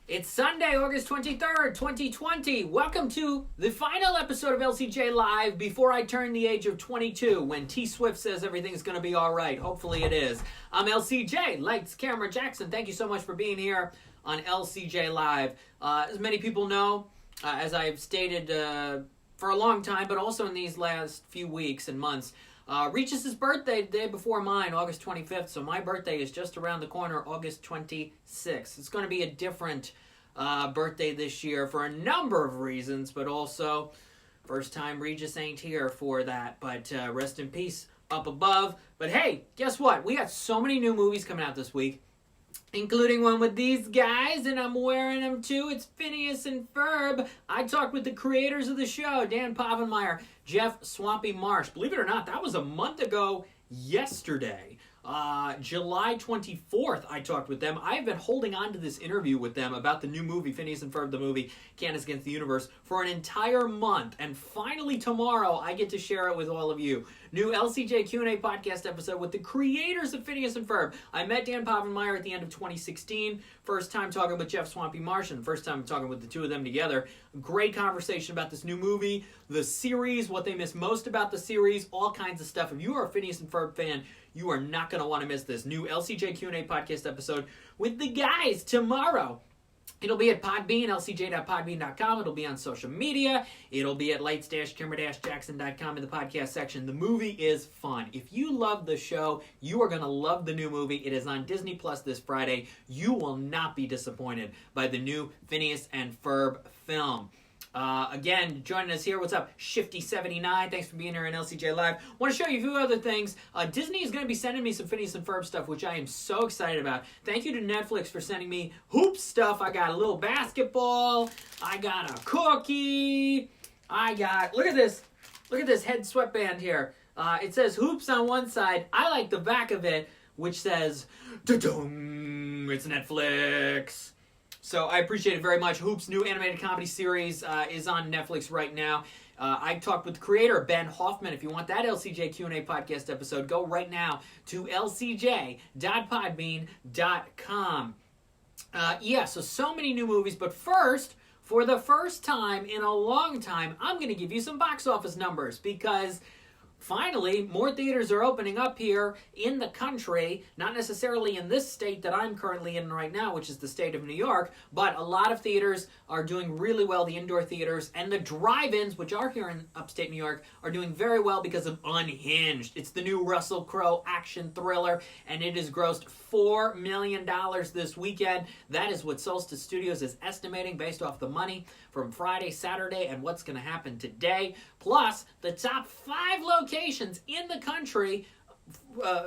It's Sunday, August 23rd, 2020. Welcome to the final episode of LCJ Live before I turn the age of 22, when T Swift says everything's going to be all right. Hopefully it is. I'm LCJ, Lights, Camera, Jackson. Thank you so much for being here on LCJ Live. As many people know, as I've stated for a long time, but also in these last few weeks and months, Regis' birthday the day before mine, August 25th, so my birthday is just around the corner, August 26th. It's going to be a different birthday this year for a number of reasons, but also first time Regis ain't here for that, but rest in peace up above. But hey, guess what? We got so many new movies coming out this week, including one with these guys, and I'm wearing them too. It's Phineas and Ferb. I talked with the creators of the show, Dan Povenmire, Jeff Swampy Marsh. Believe it or not, that was a month ago yesterday. July 24th, I talked with them. I've been holding on to this interview with them about the new movie, Phineas and Ferb, the movie, Candace Against the Universe, for an entire month. And finally tomorrow, I get to share it with all of you. New LCJ Q&A podcast episode with the creators of Phineas and Ferb. I met Dan Povenmire at the end of 2016. First time talking with Jeff Swampy Marsh, and first time talking with the two of them together. Great conversation about this new movie, the series, what they miss most about the series, all kinds of stuff. If you are a Phineas and Ferb fan, you are not going to want to miss this new LCJ Q&A podcast episode with the guys tomorrow. It'll be at Podbean, lcj.podbean.com. It'll be on social media. It'll be at lights-camera-jackson.com in the podcast section. The movie is fun. If you love the show, you are going to love the new movie. It is on Disney Plus this Friday. You will not be disappointed by the new Phineas and Ferb film. Again, joining us here, what's up, Shifty79, thanks for being here on LCJ Live. Want to show you a few other things. Disney is going to be sending me some Phineas and Ferb stuff, which I am so excited about. Thank you to Netflix for sending me hoop stuff. I got a little basketball, I got a cookie, look at this head sweatband here. It says hoops on one side. I like the back of it, which says, da-dum, it's Netflix. So I appreciate it very much. Hoops' new animated comedy series is on Netflix right now. I talked with the creator, Ben Hoffman. If you want that LCJ Q&A podcast episode, go right now to lcj.podbean.com. So many new movies. But first, for the first time in a long time, I'm going to give you some box office numbers because finally, more theaters are opening up here in the country, not necessarily in this state that I'm currently in right now, which is the state of New York, but a lot of theaters are doing really well, the indoor theaters, and the drive-ins, which are here in upstate New York, are doing very well because of Unhinged. It's the new Russell Crowe action thriller, and it has grossed $4 million this weekend. That is what Solstice Studios is estimating based off the money from Friday, Saturday, and what's going to happen today. Plus, the top 5 locations in the country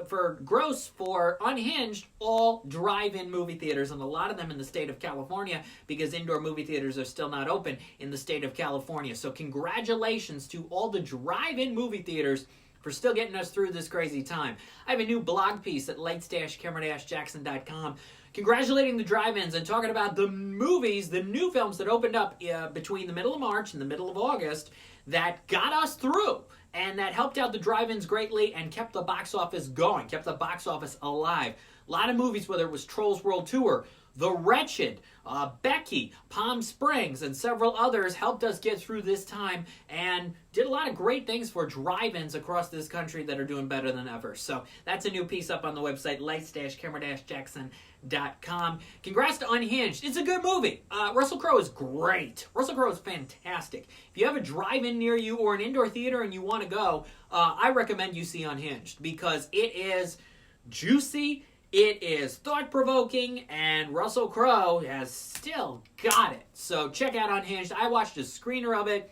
for gross for Unhinged, all drive-in movie theaters, and a lot of them in the state of California because indoor movie theaters are still not open in the state of California. So congratulations to all the drive-in movie theaters for still getting us through this crazy time. I have a new blog piece at lights-camera-jackson.com congratulating the drive-ins and talking about the movies, the new films that opened up between the middle of March and the middle of August that got us through and that helped out the drive-ins greatly and kept the box office going, kept the box office alive. A lot of movies, whether it was Trolls World Tour, The Wretched, Becky, Palm Springs, and several others helped us get through this time and did a lot of great things for drive-ins across this country that are doing better than ever. So that's a new piece up on the website, lights-camera-jackson.com. Congrats to Unhinged. It's a good movie. Russell Crowe is great. Russell Crowe is fantastic. If you have a drive-in near you or an indoor theater and you want to go, I recommend you see Unhinged because it is juicy, it is thought-provoking, and Russell Crowe has still got it. So check out Unhinged. I watched a screener of it.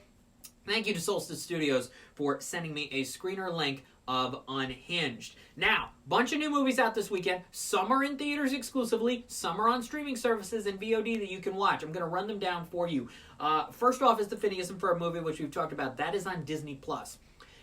Thank you to Solstice Studios for sending me a screener link of Unhinged. Now, bunch of new movies out this weekend. Some are in theaters exclusively. Some are on streaming services and VOD that you can watch. I'm going to run them down for you. First off is the Phineas and Ferb movie, which we've talked about. That is on Disney Plus.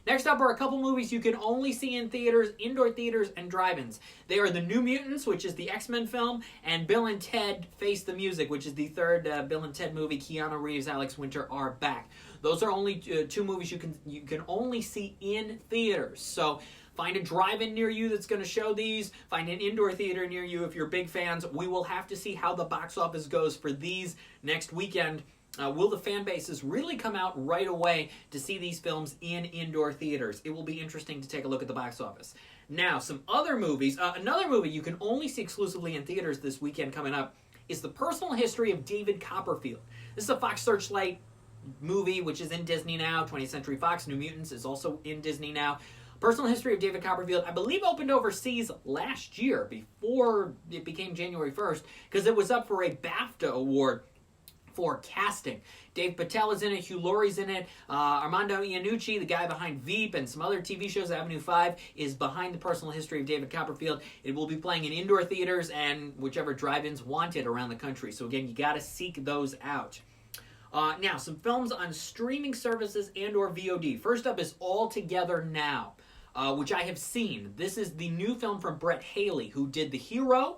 Next up are a couple movies you can only see in theaters, indoor theaters, and drive-ins. They are The New Mutants, which is the X-Men film, and Bill and Ted Face the Music, which is the third Bill and Ted movie. Keanu Reeves, Alex Winter are back. Those are only two movies you can only see in theaters. So Find a drive-in near you that's going to show these. Find an indoor theater near you if you're big fans. We will have to see how the box office goes for these next weekend. Will the fan bases really come out right away to see these films in indoor theaters? It will be interesting to take a look at the box office. Now, some other movies. Another movie you can only see exclusively in theaters this weekend coming up is The Personal History of David Copperfield. This is a Fox Searchlight movie, which is in Disney now. 20th Century Fox, New Mutants is also in Disney now. Personal History of David Copperfield, I believe, opened overseas last year before it became January 1st because it was up for a BAFTA award for casting. Dave Patel is in it, Hugh Laurie's in it, Armando Iannucci, the guy behind Veep and some other TV shows, Avenue 5, is behind The Personal History of David Copperfield. It will be playing in indoor theaters and whichever drive-ins want it around the country. So again, you got to seek those out. Now, some films on streaming services and or VOD. First up is All Together Now, which I have seen. This is the new film from Brett Haley, who did The Hero,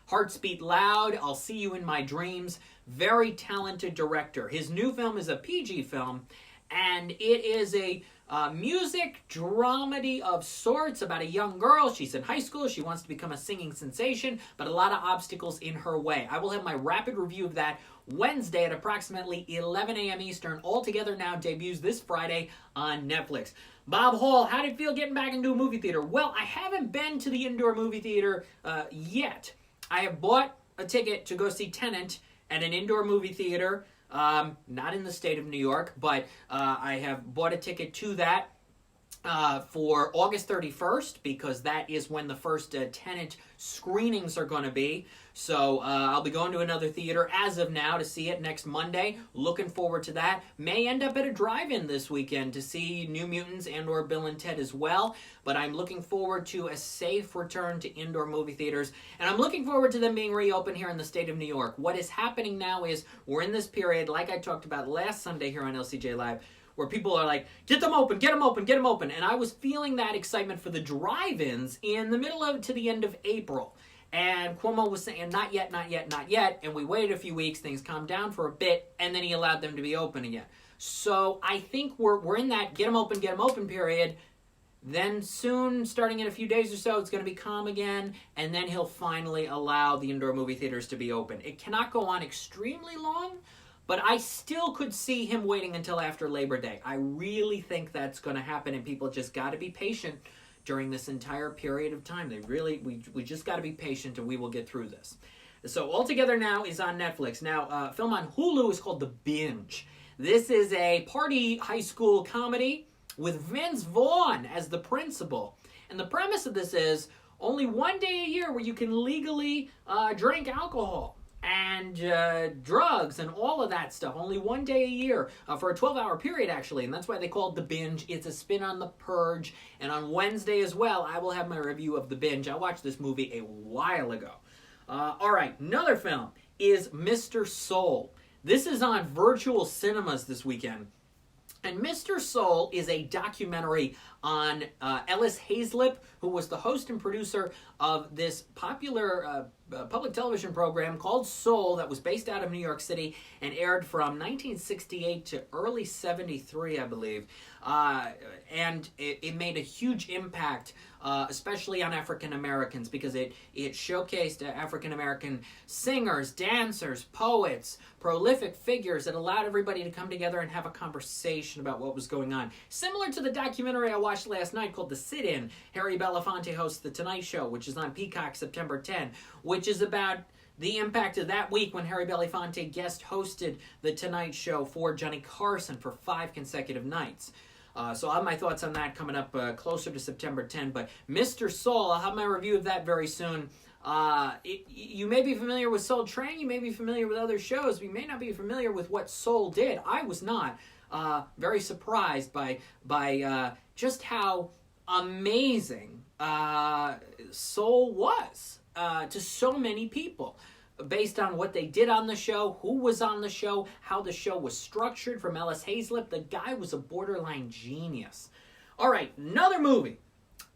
Hearts Beat Loud, I'll See You in My Dreams. Very talented director. His new film is a PG film, and it is a music dramedy of sorts about a young girl. She's in high school. She wants to become a singing sensation, but a lot of obstacles in her way. I will have my rapid review of that Wednesday at approximately 11 a.m. Eastern. All Together Now debuts this Friday on Netflix. Bob Hall, how did it feel getting back into a movie theater? Well, I haven't been to the indoor movie theater yet. I have bought a ticket to go see Tenet at an indoor movie theater, not in the state of New York, but I have bought a ticket to that for August 31st, because that is when the first Tenet screenings are going to be. So I'll be going to another theater as of now to see it next Monday. Looking forward to that. May end up at a drive-in this weekend to see New Mutants and or Bill and Ted as well. But I'm looking forward to a safe return to indoor movie theaters. And I'm looking forward to them being reopened here in the state of New York. What is happening now is we're in this period, like I talked about last Sunday here on LCJ Live, where people are like, get them open, get them open, get them open. And I was feeling that excitement for the drive-ins in the middle of to the end of April. And Cuomo was saying, not yet, not yet, not yet. And we waited a few weeks, things calmed down for a bit, and then he allowed them to be open again. So I think we're in that get them open period. Then soon, starting in a few days or so, it's going to be calm again, and then he'll finally allow the indoor movie theaters to be open. It cannot go on extremely long, but I still could see him waiting until after Labor Day. I really think that's going to happen, and people just got to be patient during this entire period of time. We just got to be patient, and we will get through this. So All Together Now is on Netflix. Now, a film on Hulu is called The Binge. This is a party high school comedy with Vince Vaughn as the principal. And the premise of this is only one day a year where you can legally drink alcohol and drugs and all of that stuff. Only one day a year for a 12-hour period, actually. And that's why they call it The Binge. It's a spin on The Purge. And on Wednesday as well, I will have my review of The Binge. I watched this movie a while ago. All right, another film is Mr. Soul. This is on virtual cinemas this weekend. And Mr. Soul is a documentary on Ellis Hazlip, who was the host and producer of this popular public television program called Soul that was based out of New York City and aired from 1968 to early 73, I believe. And it made a huge impact, especially on African Americans, because it showcased African American singers, dancers, poets, prolific figures that allowed everybody to come together and have a conversation about what was going on. Similar to the documentary I watched last night called The Sit-In. Harry Belafonte hosts The Tonight Show, which is on Peacock September 10, which is about the impact of that week when Harry Belafonte guest hosted The Tonight Show for Johnny Carson for 5 consecutive nights. So I'll have my thoughts on that coming up closer to September 10. But Mr. Soul, I'll have my review of that very soon. You may be familiar with Soul Train. You may be familiar with other shows. But you may not be familiar with what Soul did. I was not. Very surprised by just how amazing Soul was to so many people, based on what they did on the show, who was on the show, how the show was structured from Ellis Hazlip. The guy was a borderline genius. All right, another movie.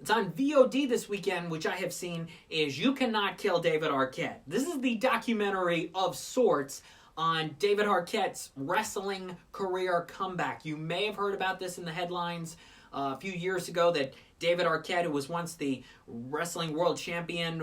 It's on VOD this weekend, which I have seen, is You Cannot Kill David Arquette. This is the documentary of sorts on David Arquette's wrestling career comeback. You may have heard about this in the headlines a few years ago, that David Arquette, who was once the wrestling world champion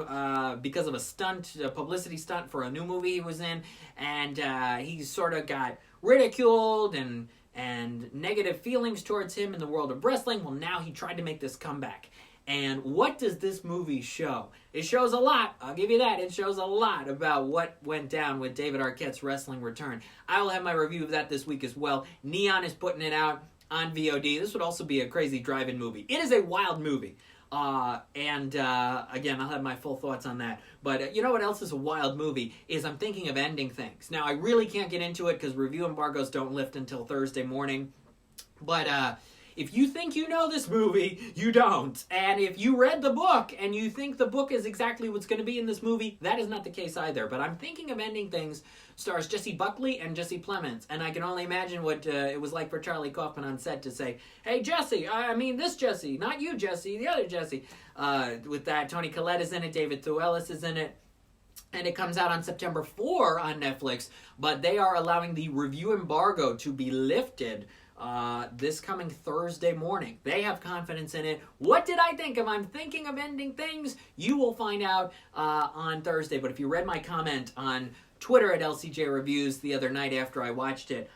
because of a publicity stunt for a new movie he was in, and he sort of got ridiculed and negative feelings towards him in the world of wrestling. Well, now he tried to make this comeback. And what does this movie show? It shows a lot. I'll give you that. It shows a lot about what went down with David Arquette's wrestling return. I will have my review of that this week as well. Neon is putting it out on VOD. This would also be a crazy drive-in movie. It is a wild movie. Again, I'll have my full thoughts on that. But you know what else is a wild movie? Is I'm thinking of ending things. Now, I really can't get into it because review embargoes don't lift until Thursday morning. But if you think you know this movie, you don't. And if you read the book and you think the book is exactly what's going to be in this movie, that is not the case either. But I'm thinking of Ending Things stars Jesse Buckley and Jesse Plemons. And I can only imagine what it was like for Charlie Kaufman on set to say, hey, Jesse, I mean this Jesse, not you, Jesse, the other Jesse. With that, Toni Collette is in it, David Thewlis is in it. And it comes out on September 4 on Netflix. But they are allowing the review embargo to be lifted this coming Thursday morning. They have confidence in it. What did I think of? I'm thinking of Ending Things. You will find out on Thursday. But if you read my comment on Twitter at LCJ Reviews the other night after I watched it,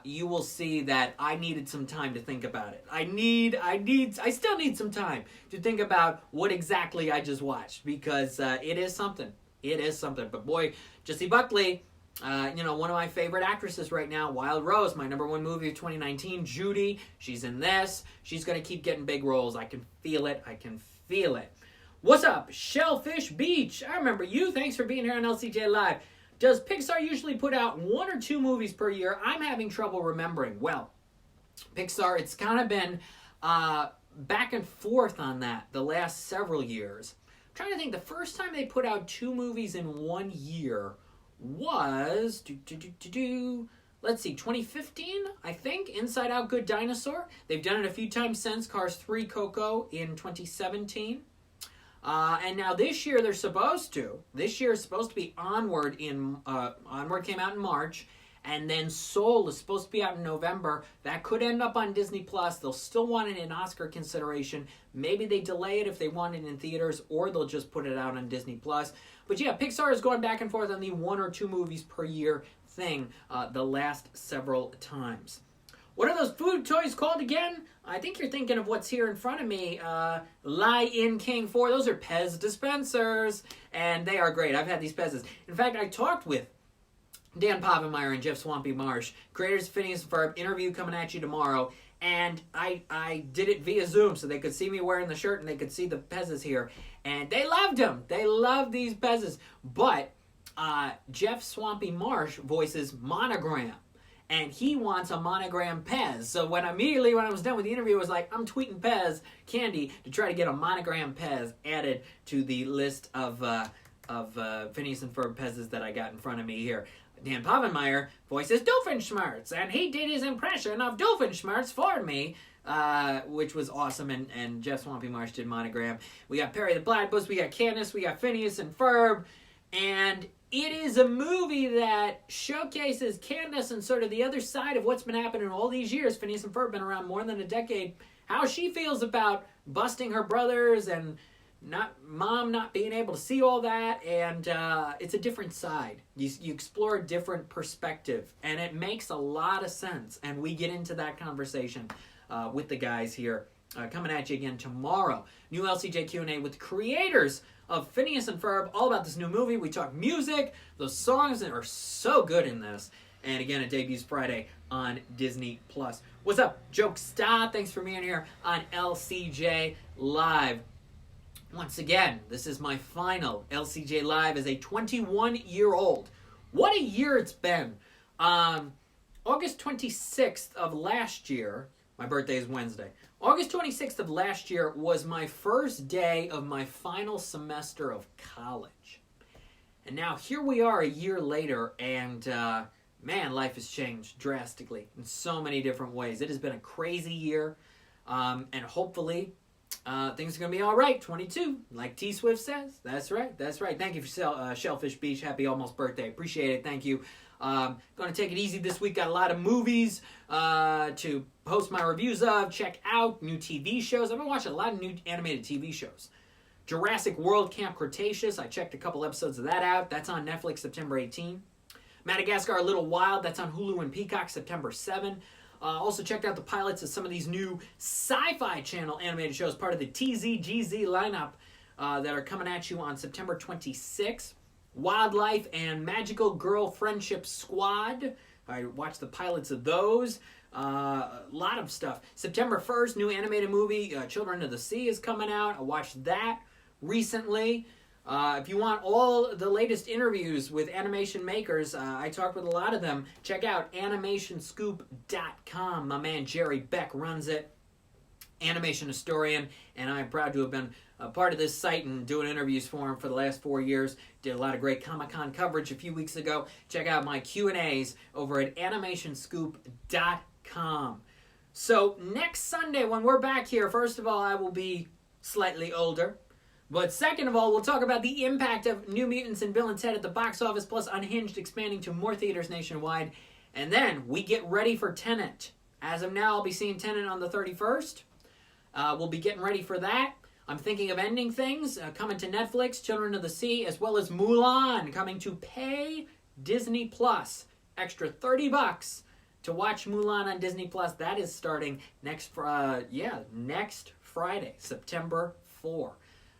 you will see that I needed some time to think about it. I still need some time to think about what exactly I just watched because it is something. It is something. But boy, Jessie Buckley, one of my favorite actresses right now, Wild Rose, my number one movie of 2019, Judy, she's in this. She's going to keep getting big roles. I can feel it. What's up, Shellfish Beach? I remember you. Thanks for being here on LCJ Live. Does Pixar usually put out 1 or 2 movies per year? I'm having trouble remembering. Well, Pixar, it's kind of been back and forth on that the last several years. I'm trying to think, the first time they put out 2 movies in 1 year was, let's see, 2015, I think, Inside Out, Good Dinosaur. They've done it a few times since, Cars 3, Coco in 2017. And now this year they're supposed to. This year is supposed to be Onward. Onward came out in March, and then Soul is supposed to be out in November. That could end up on Disney+. They'll still want it in Oscar consideration. Maybe they delay it if they want it in theaters, or they'll just put it out on Disney+. But yeah, Pixar is going back and forth on the 1 or 2 movies per year thing the last several times. What are those food toys called again? I think you're thinking of what's here in front of me. Lie-In King 4. Those are Pez dispensers, and they are great. I've had these Pez's. In fact, I talked with Dan Povenmire and Jeff Swampy Marsh, creators of Phineas and Ferb, interview coming at you tomorrow. And I did it via Zoom so they could see me wearing the shirt and they could see the Pez's here. And they loved them. They loved these Pez's. But Jeff Swampy Marsh voices Monogram. And he wants a Monogram Pez. So when I was done with the interview, I was like, I'm tweeting Pez candy to try to get a Monogram Pez added to the list of Phineas and Ferb Pez's that I got in front of me here. Dan Povenmire voices Doofenshmirtz, and he did his impression of Doofenshmirtz for me, which was awesome, and Jeff Swampy Marsh did Monogram. We got Perry the Platypus, we got Candace, we got Phineas and Ferb, and it is a movie that showcases Candace and sort of the other side of what's been happening all these years. Phineas and Ferb have been around more than a decade. How she feels about busting her brothers and mom not being able to see all that, and it's a different side. You explore a different perspective, and it makes a lot of sense. And we get into that conversation with the guys here coming at you again tomorrow. New LCJ Q&A with the creators of Phineas and Ferb, all about this new movie. We talk music, those songs that are so good in this. And again, it debuts Friday on Disney+. What's up, Jokestar? Thanks for being here on LCJ Live. Once again, this is my final LCJ Live as a 21-year-old. What a year it's been. August 26th of last year, my birthday is Wednesday. August 26th of last year was my first day of my final semester of college. And now here we are a year later, and man, life has changed drastically in so many different ways. It has been a crazy year, and hopefully Things are going to be all right. 22, like T Swift says. That's right. Thank you for Shellfish Beach. Happy almost birthday. Appreciate it. Thank you. Going to take it easy this week. Got a lot of movies to post my reviews of. Check out new TV shows. I've been watching a lot of new animated TV shows. Jurassic World Camp Cretaceous. I checked a couple episodes of that out. That's on Netflix September 18. Madagascar A Little Wild. That's on Hulu and Peacock September 7. Also checked out the pilots of some of these new Sci-Fi Channel animated shows, part of the TZGZ lineup that are coming at you on September 26th. Wildlife and Magical Girl Friendship Squad. I watched the pilots of those. A lot of stuff. September 1st, new animated movie, Children of the Sea, is coming out. I watched that recently. If you want all the latest interviews with animation makers, I talked with a lot of them. Check out animationscoop.com. My man Jerry Beck runs it. Animation historian, and I'm proud to have been a part of this site and doing interviews for him for the last 4 years. Did a lot of great Comic-Con coverage a few weeks ago. Check out my Q&As over at animationscoop.com. So next Sunday when we're back here, first of all, I will be slightly older. But second of all, we'll talk about the impact of New Mutants and Bill and Ted at the box office, plus Unhinged expanding to more theaters nationwide. And then we get ready for Tenet. As of now, I'll be seeing Tenet on the 31st. We'll be getting ready for that. I'm thinking of ending things, coming to Netflix, Children of the Sea, as well as Mulan, coming to pay Disney Plus. Extra $30 to watch Mulan on Disney Plus. That is starting next Friday, September 4.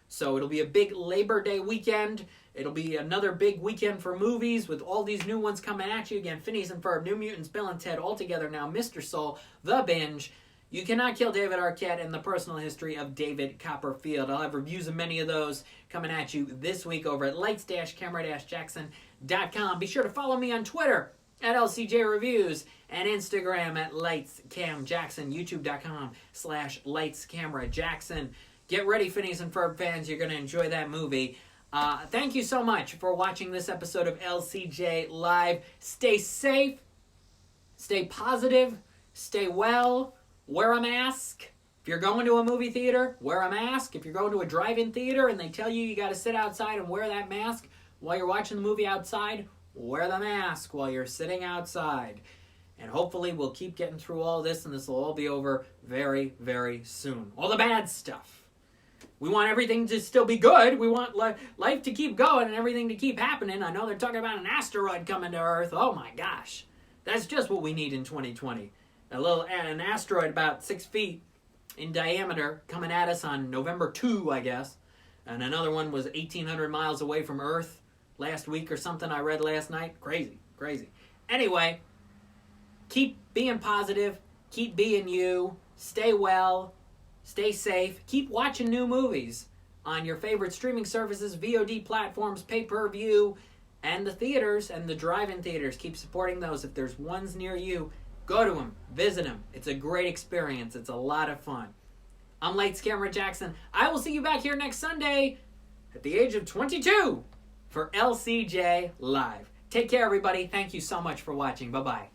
So it'll be a big Labor Day weekend. It'll be another big weekend for movies with all these new ones coming at you. Again, Phineas and Ferb, New Mutants, Bill and Ted, all together now, Mr. Soul, The Binge, You Cannot Kill David Arquette, and The Personal History of David Copperfield. I'll have reviews of many of those coming at you this week over at lights-camera-jackson.com. Be sure to follow me on Twitter at LCJ Reviews and Instagram at LightsCamJackson, youtube.com/LightsCameraJackson. Get ready, Phineas and Ferb fans. You're going to enjoy that movie. Thank you so much for watching this episode of LCJ Live. Stay safe. Stay positive. Stay well. Wear a mask. If you're going to a movie theater, wear a mask. If you're going to a drive-in theater and they tell you you got to sit outside and wear that mask while you're watching the movie outside, wear the mask while you're sitting outside. And hopefully we'll keep getting through all this and this will all be over very, very soon. All the bad stuff. We want everything to still be good. We want life to keep going and everything to keep happening. I know they're talking about an asteroid coming to Earth. Oh my gosh. That's just what we need in 2020. An asteroid about 6 feet in diameter coming at us on November 2, I guess. And another one was 1,800 miles away from Earth last week or something I read last night. Crazy. Anyway, keep being positive. Keep being you. Stay well. Stay safe. Keep watching new movies on your favorite streaming services, VOD platforms, pay-per-view, and the theaters and the drive-in theaters. Keep supporting those. If there's ones near you, go to them. Visit them. It's a great experience. It's a lot of fun. I'm Lights Camera Jackson. I will see you back here next Sunday at the age of 22 for LCJ Live. Take care, everybody. Thank you so much for watching. Bye-bye.